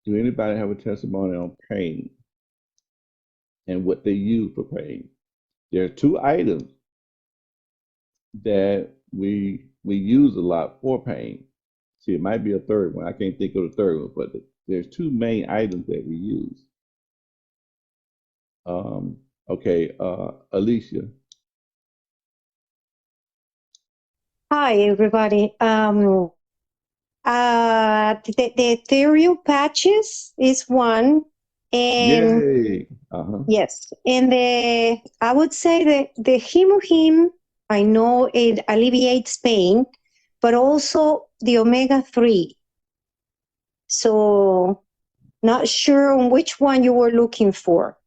Do anybody have a testimony on pain and what they use for pain? There are two items that we use a lot for pain. See, it might be a third one. I can't think of the third one, but there's two main items that we use. Um, okay, Alicia. Hi, everybody. The ethereal patches is one, and Yay. Uh-huh. yes, and I would say that the HemoHin, I know it alleviates pain, but also the omega-3. So, not sure on which one you were looking for,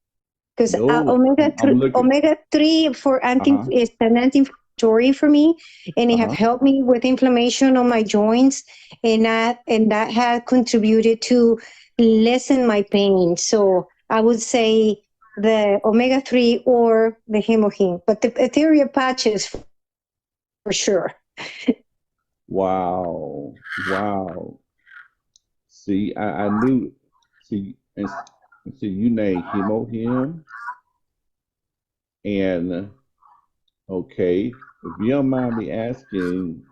because No, omega I'm three looking. omega three for anti Uh-huh. is an anti-inflammatory for me, and it have Uh-huh. helped me with inflammation on my joints, and that had contributed to lessen my pain. So I would say the omega-3 or the hemohin, but the ethereal patches for sure. Wow. Wow. See, I knew. See, see, you named him, and okay, if you don't mind me asking,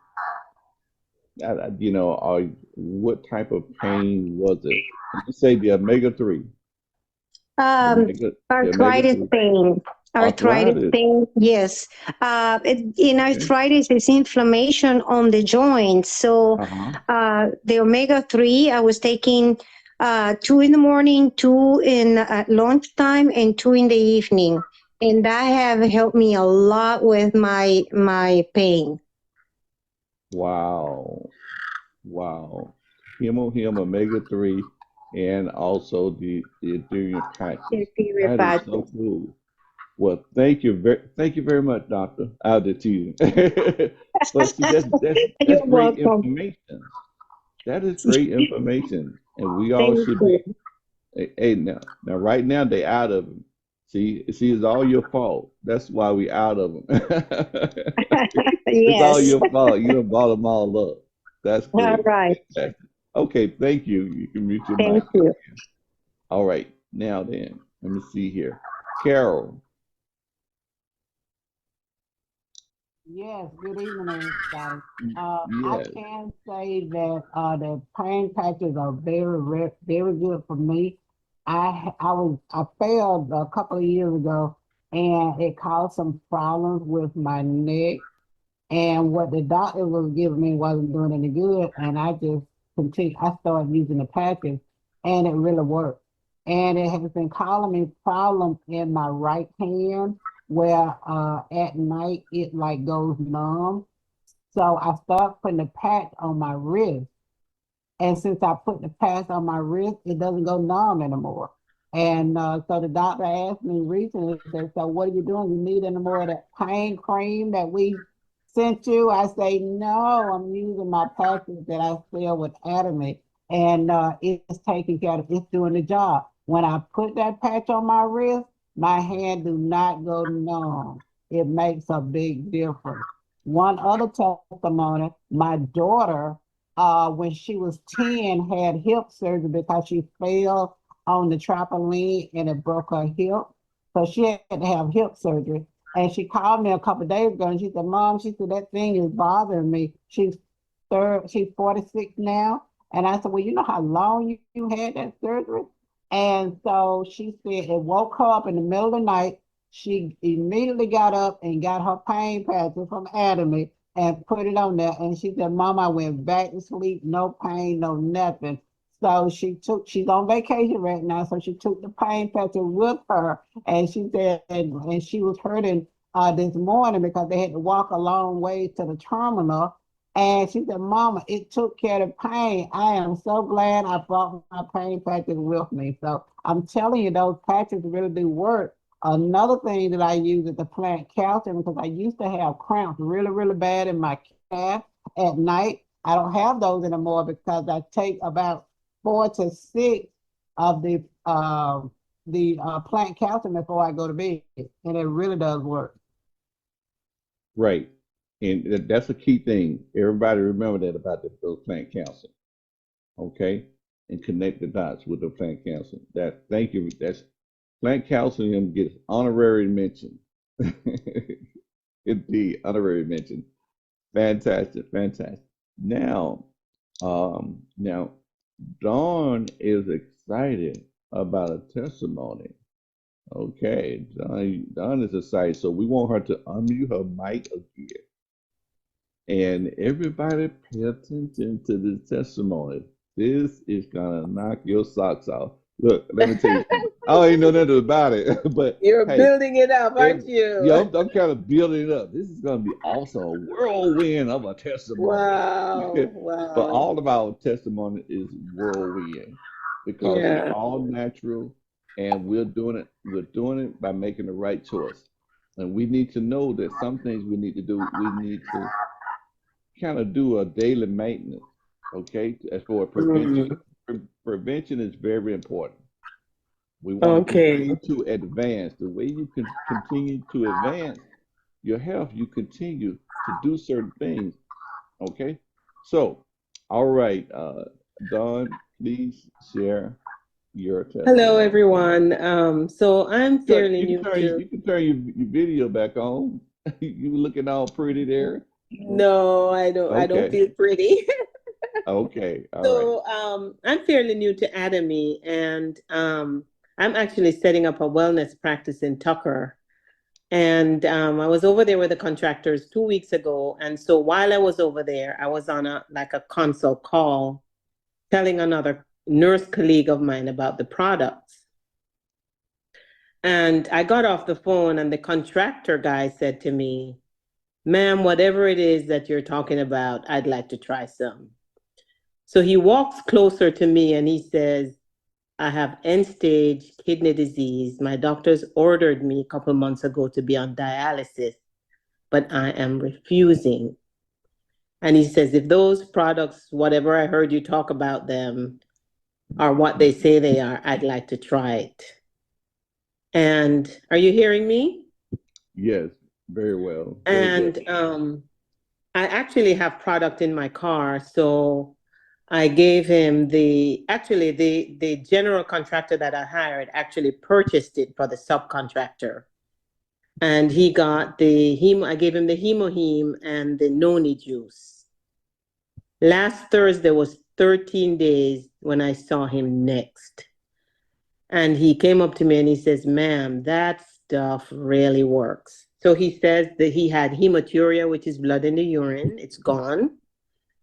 what type of pain was it? You say the omega-3, the Um, omega, the arthritis omega-3, pain. Arthritis arthritis. pain, yes. In Okay. arthritis, it's inflammation on the joints. So, Uh-huh. the omega-3, I was taking two in the morning, two in at lunchtime, and two in the evening, and that have helped me a lot with my pain. Wow. Wow. Him omega-3 and also the ethereal patches. Inferior That is so patches. cool. Well, thank you very much, doctor. I'll do to you. But see, that's You're great welcome. information. That is great information, and we all Thank should be. you. Hey, now, right now they out of them. See, it's all your fault. That's why we out of them. It's all Yes. your fault. You done brought them all up. That's All great. right. Fantastic. Okay, thank you. You can mute your Thank mic. you. All right, now then, let me see here. Carol. Yes, good evening, everybody. I Yes. can say that the pain patches are very good for me. I failed a couple of years ago, and it caused some problems with my neck. And what the doctor was giving me wasn't doing any good, and I just continued. I started using the patches, and it really worked. And it has been causing me problems in my right hand, where at night it like goes numb. So I started putting a patch on my wrist, and since I put the patch on my wrist, it doesn't go numb anymore. And so the doctor asked me recently, said, "So what are you doing? You need any more of that pain cream that we sent you?" I say, "No, I'm using my patches that I sell with Atomy, and it's taking care of it's doing the job. When I put that patch on my wrist, my hand do not go numb. It makes a big difference." One other testimony, my daughter when she was 10 had hip surgery because she fell on the trampoline and it broke her hip. So she had to have hip surgery. And she called me a couple of days ago and she said, "Mom," she said, "that thing is bothering me." She's 46 now. And I said, "Well, you know how long you had that surgery?" And so she said it woke her up in the middle of the night. She immediately got up and got her pain patches from Atomy and put it on there. And she said, "Mom, I went back to sleep, no pain, no nothing." So she's on vacation right now. So she took the pain patches with her. And she said, and she was hurting this morning because they had to walk a long way to the terminal. And she said, "Mama, it took care of the pain. I am so glad I brought my pain patches with me." So I'm telling you, those patches really do work. Another thing that I use is the plant calcium because I used to have cramps really bad in my calf at night. I don't have those anymore because I take about 4 to 6 of the plant calcium before I go to bed, and it really does work. Right. And that's a key thing. Everybody remember that about those plant calcium. Okay. and connect the dots with the plant calcium. Thank you. That's plant calcium gets honorary mention. Indeed, honorary mention. Fantastic, fantastic. Now, now Dawn is excited about a testimony. Okay, Dawn is excited, so we want her to unmute her mic again. And everybody pay attention to this testimony. This is gonna knock your socks off. Look, let me tell you something. I don't even know nothing about it, but You're hey, building it up, aren't yeah, you? I'm kind of building it up. This is gonna be awesome, a whirlwind of a testimony. Wow, But wow. all of our testimony is whirlwind because it's Yeah. all natural, and we're doing it. We're doing it by making the right choice, and we need to know that some things we need to do. We need to kind of do a daily maintenance, okay? As for prevention, Mm, prevention is very important. We want to okay. continue to advance. The way you can continue to advance your health, you continue to do certain things, okay? So, all right, Dawn, please share your Hello, testimony. everyone. So I'm fairly new to. You can turn your video back on. You looking all pretty there. No, I don't Okay, feel pretty. okay, all right. So I'm fairly new to Atomy, and I'm actually setting up a wellness practice in Tucker. And I was over there with the contractors 2 weeks ago. And so while I was over there, I was on a consult call telling another nurse colleague of mine about the products. And I got off the phone, and the contractor guy said to me, "Ma'am, whatever it is that you're talking about, I'd like to try some." So he walks closer to me and he says, "I have end stage kidney disease. My doctors ordered me a couple months ago to be on dialysis, but I am refusing." And he says, "If those products, whatever I heard you talk about them, are what they say they are, I'd like to try it." And are you hearing me? Yes, very well, very good. And I actually have product in my car, so I gave him the general contractor that I hired actually purchased it for the subcontractor. And he got I gave him the HemoHin and the noni juice. Last Thursday was 13 days when I saw him next. And he came up to me and he says, "Ma'am, that stuff really works." So he says that he had hematuria, which is blood in the urine. It's gone.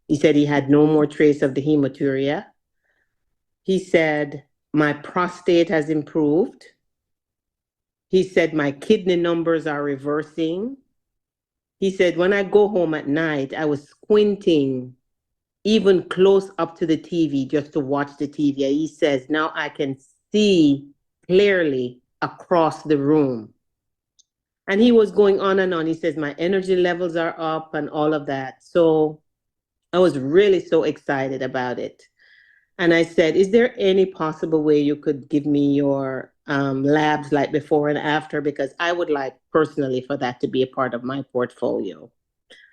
He said he had no more trace of the hematuria. He said, "My prostate has improved." He said, "My kidney numbers are reversing." He said, "When I go home at night, I was squinting even close up to the TV just to watch the TV." He says, "Now I can see clearly across the room." And he was going on and on. He says, "My energy levels are up and all of that." So I was really so excited about it. And I said, "Is there any possible way you could give me your labs like before and after? Because I would like personally for that to be a part of my portfolio."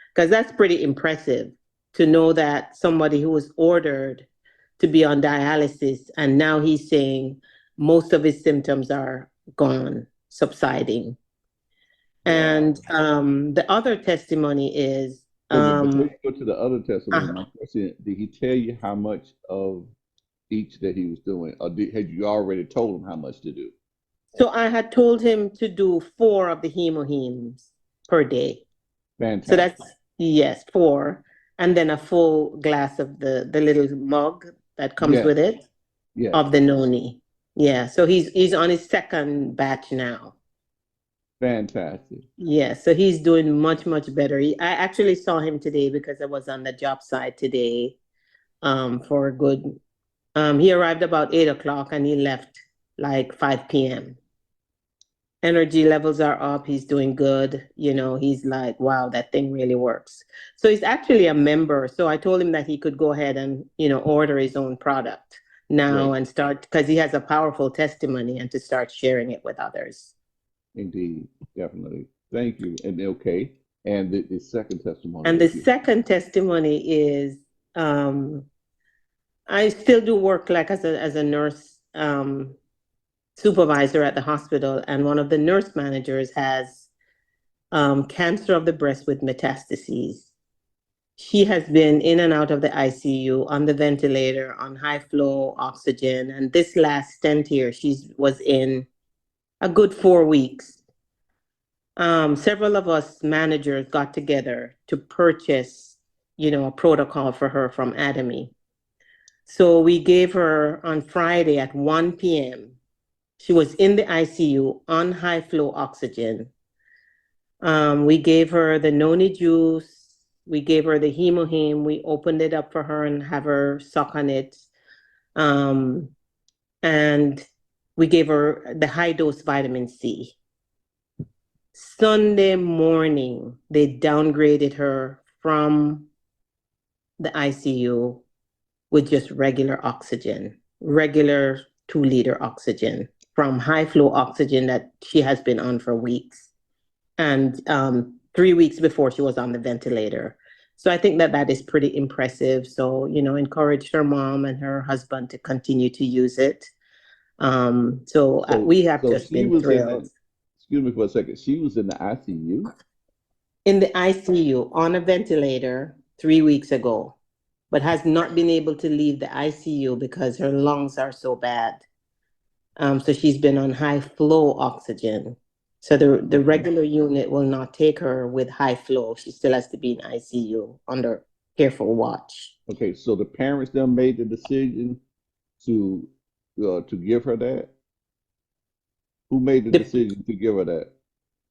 Because that's pretty impressive to know that somebody who was ordered to be on dialysis and now he's saying most of his symptoms are gone, subsiding. Wow. And the other testimony is, So before you go to the other testimony, uh, my question, did he tell you how much of each that he was doing, or had you already told him how much to do? so I had told him to do 4 of the hemohins per day. So Fantastic. that's, yes, 4. And then a full glass of the little mug that comes Yes, with it yes. of the noni. Yeah, so he's on his second batch now. Fantastic. Yeah, so he's doing much, much better. I actually saw him today because I was on the job site today for a good, he arrived about 8 o'clock and he left like 5 p.m. Energy levels are up. He's doing good. He's like, wow, that thing really works. So he's actually a member. So I told him that he could go ahead and, order his own product now Great. and start, because he has a powerful testimony, and to start sharing it with others. Indeed. Definitely. Thank you. And okay. And the, second testimony And the that you second testimony is, um, I still do work like as a nurse supervisor at the hospital, and one of the nurse managers has cancer of the breast with metastases. She has been in and out of the ICU, on the ventilator, on high flow oxygen, and this last stent here, she was in a good 4 weeks. Several of us managers got together to purchase, a protocol for her from Atomy. So we gave her on Friday at 1 p.m. She was in the ICU on high flow oxygen. We gave her the noni juice. We gave her the HemoHin. We opened it up for her and have her suck on it. And we gave her the high dose vitamin C. Sunday morning, they downgraded her from the ICU with just regular oxygen, regular 2-liter oxygen from high flow oxygen that she has been on for weeks. And 3 weeks before she was on the ventilator. So I think that is pretty impressive. So, encouraged her mom and her husband to continue to use it. So we have So just she been was in thrilled. the, excuse me for a second, she was in the ICU? In the ICU on a ventilator 3 weeks ago, but has not been able to leave the ICU because her lungs are so bad. So she's been on high flow oxygen. So the regular unit will not take her with high flow. She still has to be in ICU under careful watch. Okay, so the parents then made the decision to give her that? Who made the The, decision to give her that?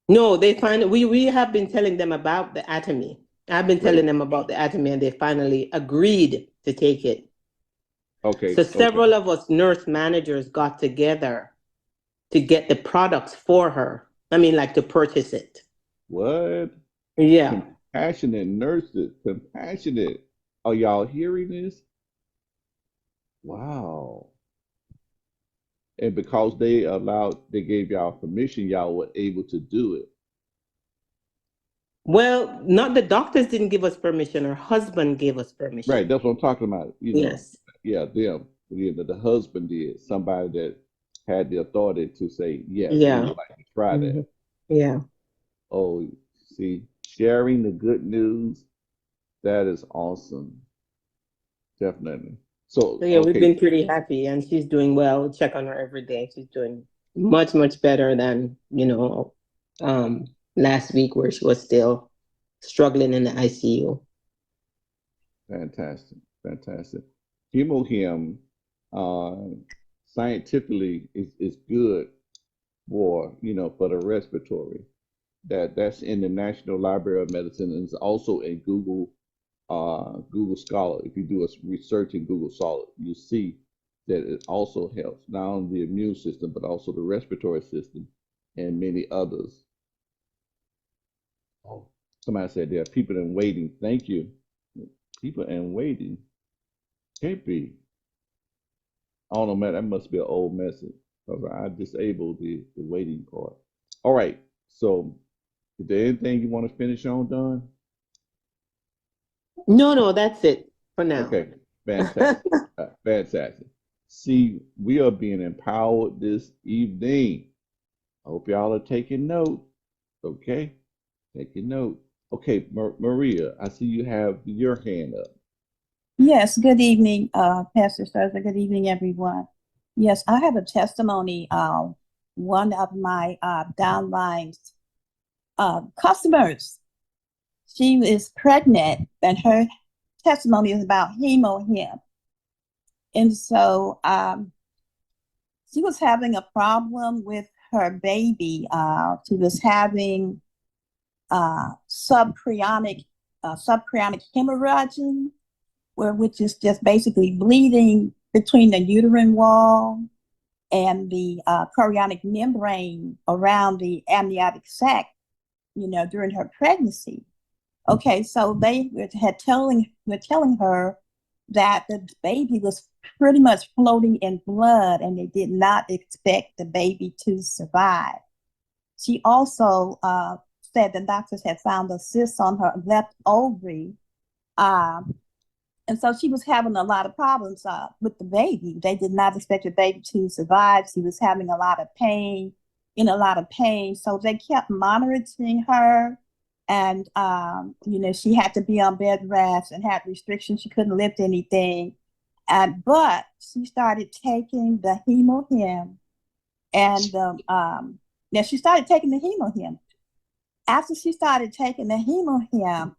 no, they find we have been telling them about the Atomy. I've been telling Right. them about the Atomy, and they finally agreed to take it. So Okay, okay. several of us nurse managers got together to get the products for her. I mean, like to purchase it. What? Yeah. Compassionate nurses, compassionate. Are y'all hearing this? Wow. And because they gave y'all permission, y'all were able to do it. Well, not the doctors didn't give us permission. Her husband gave us Right, permission. that's what I'm talking about. Yes. Yeah, them. The husband did. Somebody that had the authority to say, yes, we Yeah. would like to try that. Mhm. Yeah. Oh, see, sharing the good news, that is awesome. Definitely. So So, yeah, we've okay, been pretty happy, and she's doing well. We check on her every day. She's doing much, much better than, last week where she was still struggling in the ICU. fantastic, fantastic. HemoHim, uh, scientifically is good for the respiratory. That's in the National Library of Medicine and it's also in Google Scholar. If you do a research in Google Scholar, you see that it also helps not only the immune system but also the respiratory system and many others. Oh, somebody said there are people in waiting. Thank you. People in waiting can't be. I don't know, man. That must be an old message because I disabled the waiting part. All right. So, is there anything you want to finish on, Don? No, that's it for now. Okay, fantastic. Fantastic. See, we are being empowered this evening. I hope y'all are taking note. Okay, taking note. Okay, Maria, I see you have your hand up. Yes, good evening, Pastor Thursday. Good evening, everyone. Yes, I have a testimony. One of my downlines customers, she is pregnant, and her testimony is about HemoHin. And so she was having a problem with her baby. She was having subchorionic hemorrhage, which is just basically bleeding between the uterine wall and the chorionic membrane around the amniotic sac, during her pregnancy. Okay, so they were telling her that the baby was pretty much floating in blood and they did not expect the baby to survive. She also said the doctors had found a cyst on her left ovary, And so she was having a lot of problems with the baby. They did not expect the baby to survive. She was having a lot of pain, in a lot of pain. So they kept monitoring her. And, she had to be on bed rest and had restrictions. She couldn't lift anything. But she started taking the HemoHin. And now she started taking the HemoHin. After she started taking the HemoHin,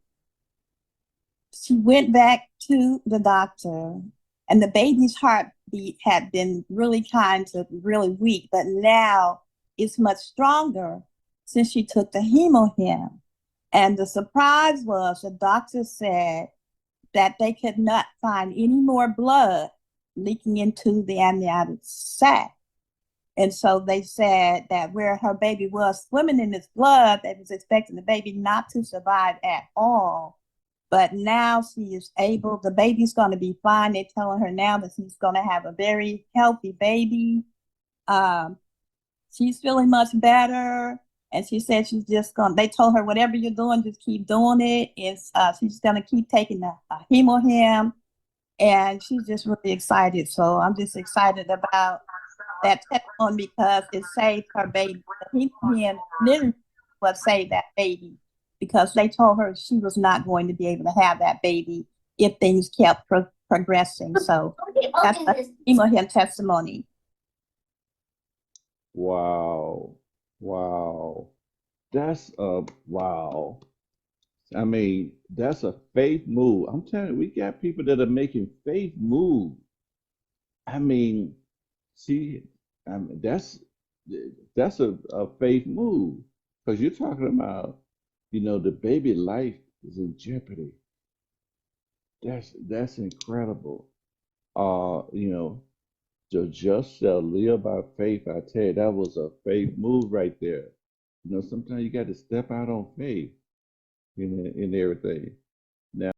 she went back to the doctor, and the baby's heartbeat had been really kind of really weak, but now it's much stronger since she took the HemoHin. And the surprise was the doctor said that they could not find any more blood leaking into the amniotic sac. And so they said that where her baby was swimming in this blood, they was expecting the baby not to survive at all. But now she is able, the baby's going to be fine. They're telling her now that she's going to have a very healthy baby. She's feeling much better. And she said she's just going, they told her, whatever you're doing, just keep doing it. She's going to keep taking the HemoHin. And she's just really excited. So I'm just excited about that testimony because it saved her baby. The HemoHin literally what saved that baby, because they told her she was not going to be able to have that baby if things kept progressing. So that's a HemoHin testimony. Wow. Wow. That's a wow. I mean, that's a faith move. I'm telling you, we got people that are making faith moves. I mean, see, I mean, that's a faith move because you're talking about, the baby life is in jeopardy. That's incredible. The just shall live by faith. I tell you, that was a faith move right there. Sometimes you got to step out on faith in everything. Now.